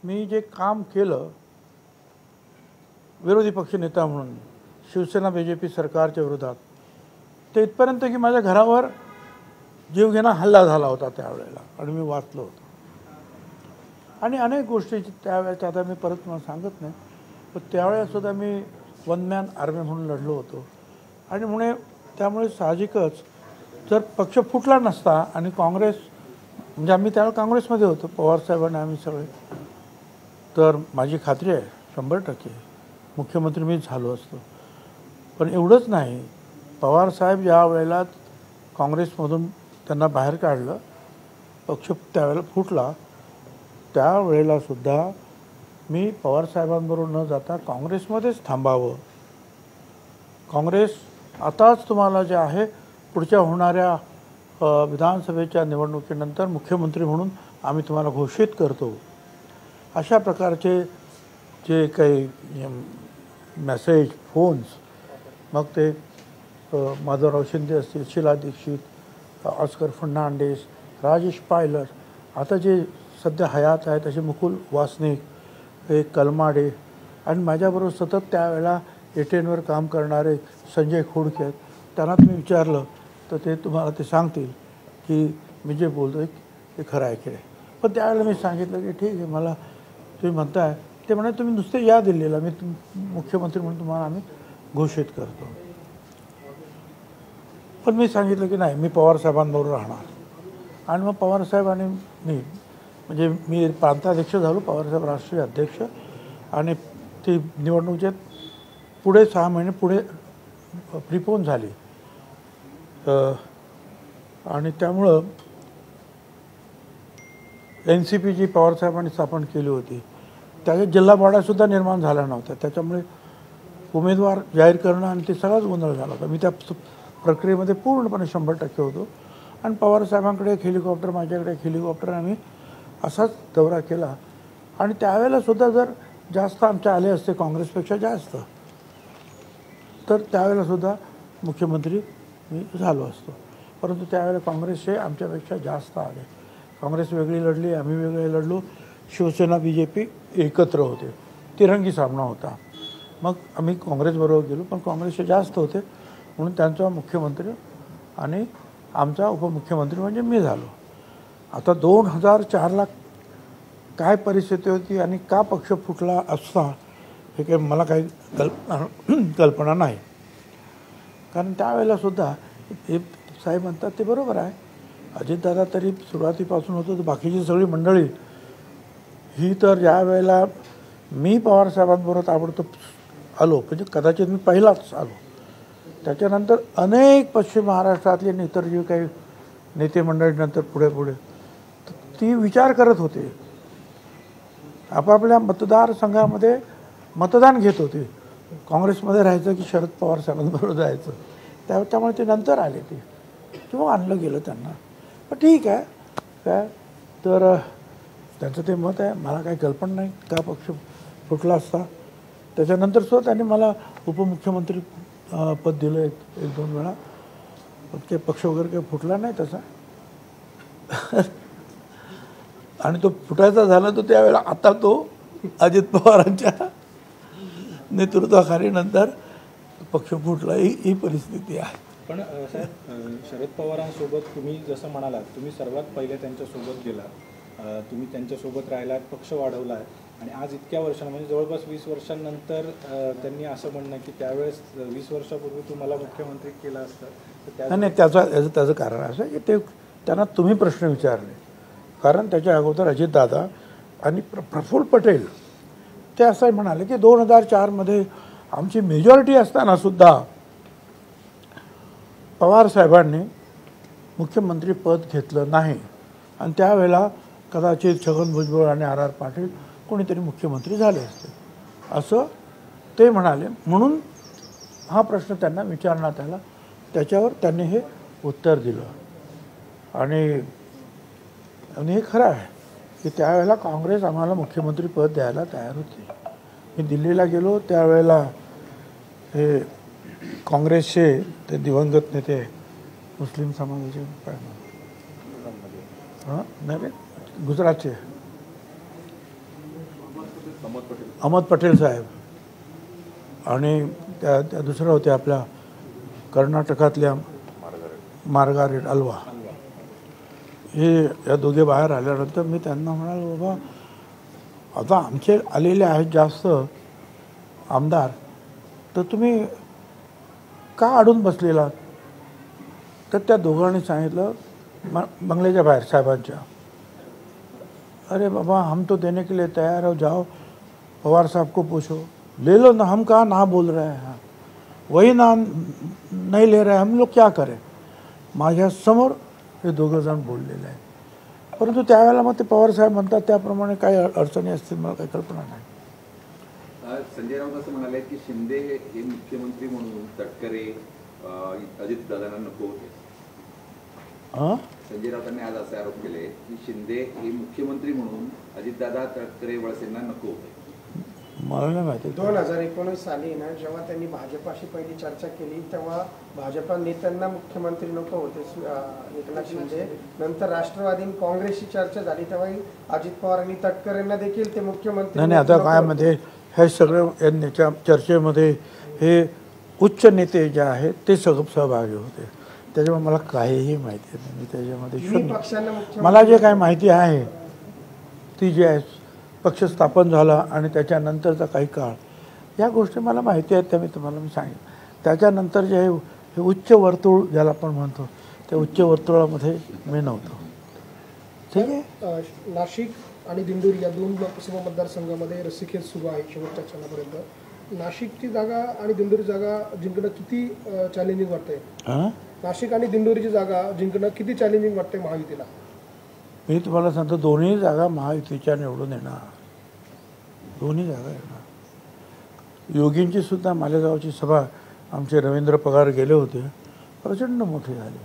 मी जे काम केलं विरोधी पक्षनेता म्हणून शिवसेना BJP सरकारच्या विरोधात, ते इथपर्यंत की माझ्या घरावर जीवघेणा हल्ला झाला होता त्यावेळेला, आणि मी वाचलो होतो. आणि अनेक गोष्टी त्यावेळेच्या आता मी परत तुम्हाला सांगत नाही, पण त्यावेळेसुद्धा मी वन मॅन आर्मी म्हणून लढलो होतो. आणि त्यामुळे साहजिकच जर पक्ष फुटला नसता आणि काँग्रेस, म्हणजे आम्ही त्यावेळेला काँग्रेसमध्ये होतो, पवारसाहेबांनी आम्ही सगळे, तर माझी खात्री आहे 100% मुख्यमंत्री मीच झालो असतो. पण एवढंच नाही, पवारसाहेब ज्या वेळेला काँग्रेसमधून त्यांना बाहेर काढलं, पक्ष त्यावेळेला फुटला, त्यावेळेलासुद्धा मी पवारसाहेबांबरोबर न जाता काँग्रेसमध्येच थांबावं. काँग्रेस आताच तुम्हाला जे आहे पुढच्या होणाऱ्या विधानसभेच्या निवडणुकीनंतर मुख्यमंत्री म्हणून आम्ही तुम्हाला घोषित करतो, अशा प्रकारचे जे काही मेसेज, फोन्स, मग ते माधवराव शिंदे असतील, शीला दीक्षित, ऑस्कर फर्नांडिस, राजेश पायलट, आता जे सध्या हयात आहेत असे मुकुल वासनिक, हे कलमाडे, आणि माझ्याबरोबर सतत त्यावेळेला ATNवर काम करणारे संजय खोडके आहेत. त्यांना तुम्ही विचारलं तर ते तुम्हाला ते सांगतील की मी जे बोलतो ते खरं आहे की नाही. पण त्यावेळेला मी सांगितलं की ठीक आहे, मला तुम्ही म्हणताय ते म्हणे तुम्ही नुसते या दिल्लीला, मी मुख्यमंत्री म्हणून तुम्हाला आम्ही घोषित करतो. पण मी सांगितलं की नाही, मी पवारसाहेबांबरोबर राहणार. आणि मग पवारसाहेब आणि म्हणजे मी प्रांताध्यक्ष झालो, पवारसाहेब राष्ट्रीय अध्यक्ष, आणि ती निवडणुकीत पुढे 6 महिने पुढे प्रिपोन झाली. आणि त्यामुळं NCP जी पवारसाहेबांनी स्थापन केली होती, त्याच्या जिल्हा बॉड्यासुद्धा निर्माण झाल्या नव्हत्या. त्याच्यामुळे उमेदवार जाहीर करणं आणि ते सगळाच गोंधळ झाला होता. मी त्या प्रक्रियेमध्ये पूर्णपणे 100% होतो. आणि पवारसाहेबांकडे एक हेलिकॉप्टर, माझ्याकडे एक हेलिकॉप्टर, आम्ही असाच दौरा केला. आणि त्यावेळेलासुद्धा जर जास्त आमचे आले असते काँग्रेसपेक्षा जास्त, तर त्यावेळेलासुद्धा मुख्यमंत्री मी झालो असतो. परंतु त्यावेळेला काँग्रेसचे आमच्यापेक्षा जास्त आले. काँग्रेस वेगळी लढली, आम्ही वेगळे लढलो. शिवसेना BJP एकत्र होते, तिरंगी सामना होता. मग आम्ही काँग्रेसबरोबर गेलो, पण काँग्रेसचे जास्त होते म्हणून त्यांचा मुख्यमंत्री आणि आमचा उपमुख्यमंत्री म्हणजे मी झालो. आता 2004ला काय परिस्थिती होती आणि का पक्ष फुटला असता हे काही मला काही कल्पना नाही. कारण त्यावेळेलासुद्धा हे साहेब म्हणतात ते बरोबर आहे. अजितदादा तरी सुरुवातीपासून होतो, तर बाकीची सगळी मंडळी ही तर ज्या वेळेला मी पवारसाहेबांबरोबर ताबडतोब आलो, म्हणजे कदाचित मी पहिलाच आलो, त्याच्यानंतर अनेक पश्चिम महाराष्ट्रातले इतर जे काही नेते मंडळीनंतर पुढे ती विचार करत होते, आपापल्या मतदारसंघामध्ये मतदान घेत होते, काँग्रेसमध्ये राहायचं की शरद पवार साहेबांबरोबर जायचं. त्यामुळे ते नंतर आले, ते किंवा आणलं गेलं त्यांना. पण ठीक आहे, काय तर त्यांचं ते मत आहे, मला काही कल्पना नाही का पक्ष फुटला असता. त्याच्यानंतर सुद्धा त्यांनी मला उपमुख्यमंत्री पद दिलं एक 2 वेळा. पण ते पक्ष वगैरे काही फुटला नाही तसा. आणि तो फुटायचा झाला तो त्यावेळेला, आता तो अजित पवारांच्या नेतृत्वाखाली नंतर पक्ष फुटला, ही परिस्थिती आहे. पण साहेब, शरद पवारांसोबत तुम्ही जसं म्हणालात, तुम्ही सर्वात पहिले त्यांच्यासोबत गेला, तुम्ही त्यांच्यासोबत राहिलात, पक्ष वाढवला आहे, आणि आज इतक्या वर्षांना म्हणजे जवळपास 20 वर्षांनंतर त्यांनी असं म्हणणं की त्यावेळेस 20 वर्षापूर्वी तुम्हाला मुख्यमंत्री केलं असतं. नाही, त्याचं कारण असं आहे की ते त्यांना तुम्ही प्रश्न विचारले. कारण त्याच्या अगोदर अजितदादा आणि प्रफुल्ल पटेल ते असं म्हणाले की 2004मध्ये आमची मेजॉरिटी असतानासुद्धा पवारसाहेबांनी मुख्यमंत्री पद घेतलं नाही, आणि त्यावेळेला कदाचित छगन भुजबळ आणि RR पाटील कोणीतरी मुख्यमंत्री झाले असते, असं ते म्हणाले. म्हणून हा प्रश्न त्यांना विचारण्यात आला, त्याच्यावर त्यांनी हे उत्तर दिलं. आणि हे खरं आहे की त्यावेळेला काँग्रेस आम्हाला मुख्यमंत्री पद द्यायला तयार होती. मी दिल्लीला गेलो त्यावेळेला हे काँग्रेसचे ते दिवंगत नेते, मुस्लिम समाजाचे काय हां नाही गुजरातचे अहमद पटेल साहेब आणि त्या दुसऱ्या होत्या आपल्या कर्नाटकातल्या मार्गारेट अल्वा. हे या दोघे बाहेर आल्यानंतर मी त्यांना म्हणालो, बाबा आता आमचे आलेले आहेत जास्त आमदार, तर तुम्ही का अडून बसलेला? तर त्या दोघांनी सांगितलं बंगल्याच्या बाहेर साहेबांच्या, अरे बाबा हम तो देने के लिए तैयार हो, जाओ पवार साहब को पूछो. ले लो ना, हम कहाँ ना बोल रहे हैं, वही ना नहीं ले रहे, हम लोग क्या करें. माझ्या समोर हे दोघं जण बोललेले आहे. परंतु त्यावेळेला मग ते पवार साहेब म्हणतात त्याप्रमाणे काही अडचणी असतील, मला काही कल्पना नाही. संजय राऊत असं म्हणाले की शिंदे हे मुख्यमंत्री म्हणून तटकरे अजितदादांना नको होते. संजय राऊतांनी आज असे आरोप केले की शिंदे हे मुख्यमंत्री म्हणून अजितदादा तटकरे वळसेंना नको होते. मला नाही माहिती. 2019 साली ना जेव्हा त्यांनी भाजपाशी पहिली चर्चा केली तेव्हा भाजपा नेत्यांना मुख्यमंत्री नको होते एकनाथ शिंदे. नंतर राष्ट्रवादी काँग्रेसची चर्चा झाली तेव्हाही अजित पवारांनी तटकरेंना देखील ते मुख्यमंत्री नाही आता काय मध्ये हे सगळं याच्या चर्चेमध्ये हे उच्च नेते जे आहेत ते सहभागी होते. त्याच्यामुळे मला काहीही माहिती नाही. मी त्याच्यामध्ये शून्य. मला जे काय माहिती आहे ती जी आहे पक्ष स्थापन झाला आणि त्याच्यानंतरचा काही काळ या गोष्टी मला माहिती आहेत, त्या मी तुम्हाला सांगितलं. त्याच्यानंतर जे हे उच्च वर्तुळ ज्याला आपण म्हणतो त्या उच्च वर्तुळामध्ये मी नव्हतो. ठीक आहे. नाशिक आणि दिंडोरी या दोन लोकसभा मतदारसंघामध्ये रस्सीखेच सुरू आहे शेवटच्या क्षणापर्यंत. नाशिकची जागा आणि दिंडोरी जागा जिंकणं किती चॅलेंजिंग वाटतंय? नाशिक आणि दिंडोरीची जागा जिंकणं किती चॅलेंजिंग वाटतंय महायुतीला? मी तुम्हाला सांगतो दोन्ही जागा महायुतीच्या निवडून येणार. दोन्ही जागा येणार. योगींची सुद्धा मालेगावची सभा आमचे रवींद्र पगार गेले होते, प्रचंड मोठी झाली.